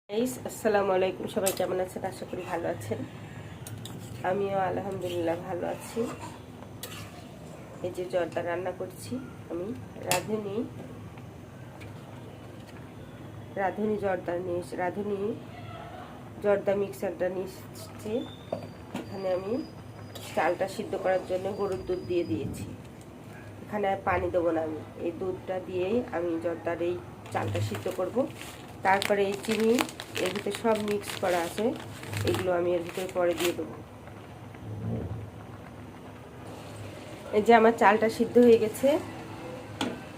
আসসালামু আলাইকুম। সবাই কেমন আছেন? আশা করি ভালো আছেন। আমিও আলহামদুলিল্লাহ ভালো আছি। এই যে জর্দা রান্না করছি আমি। রাঁধুনি জর্দা মিক্সারটা নিচ্ছি। এখানে আমি চালটা সিদ্ধ করার জন্য গরুর দুধ দিয়ে দিয়েছি। এখানে আর পানি দেবো না, আমি এই দুধটা দিয়েই আমি জর্দার এই চালটা সিদ্ধ করব। তারপরে এই চিনি এর ভিতরে সব মিক্স করা আছে, এগুলো আমি এর ভিতরে পরে দিয়ে দেবো। এই যে আমার চালটা সিদ্ধ হয়ে গেছে,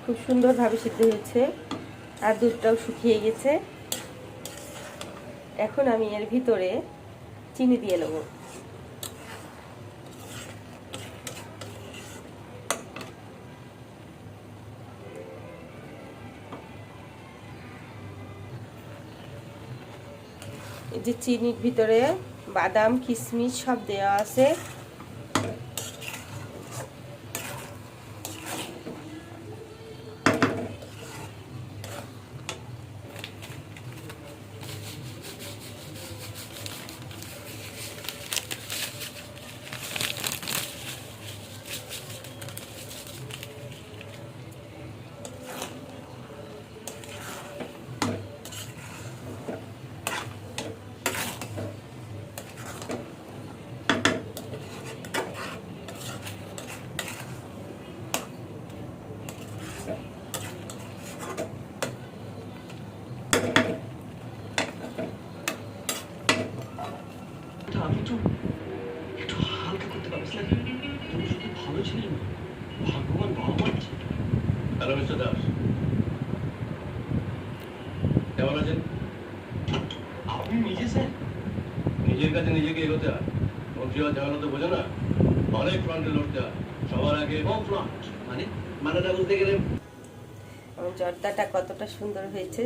খুব সুন্দরভাবে সিদ্ধ হয়েছে, আর দুধটাও শুকিয়ে গেছে। এখন আমি এর ভিতরে চিনি দিয়ে নেব। এই যে চিনির ভিতরে বাদাম কিশমিশ সব দেওয়া আছে। আমি তো একটু হালকা করতে পারিস না? তুমি শুধু ভালো ছিলে না, ভগবান বাবা মানছে। হ্যালো মিস্টার দাস, কেমন আছেন? আপনি নিজে স্যার? নিজের কাছে নিজেকে এগোতে হয়, মন্ত্রী হওয়ার ঝামেলা তো বোঝো না। অনেক ফ্রন্টে লড়তে হয়, সবার আগে ফ্রন্ট মানেটা বলতে গেলে। জর্দাটা কতটা সুন্দর হয়েছে,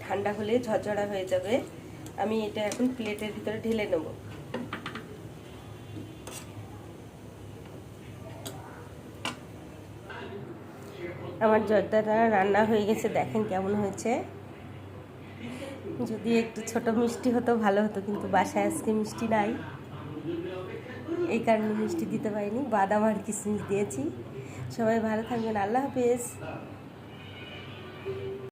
ঠান্ডা হলে ঝরঝরা হয়ে যাবে। আমি এটা এখন প্লেটের ভিতরে ঢেলে নেব। আমার জর্দাটা রান্না হয়ে গেছে, দেখেন কেমন হয়েছে। যদি একটু ছোট মিষ্টি হতো ভালো হতো, কিন্তু বাসায় আজকে মিষ্টি নাই, এই কারণে মিষ্টি দিতে পারিনি। বাদাম আর কিশমিশ দিয়েছি। সবাই ভালো থাকবেন। আল্লাহ হাফেজ।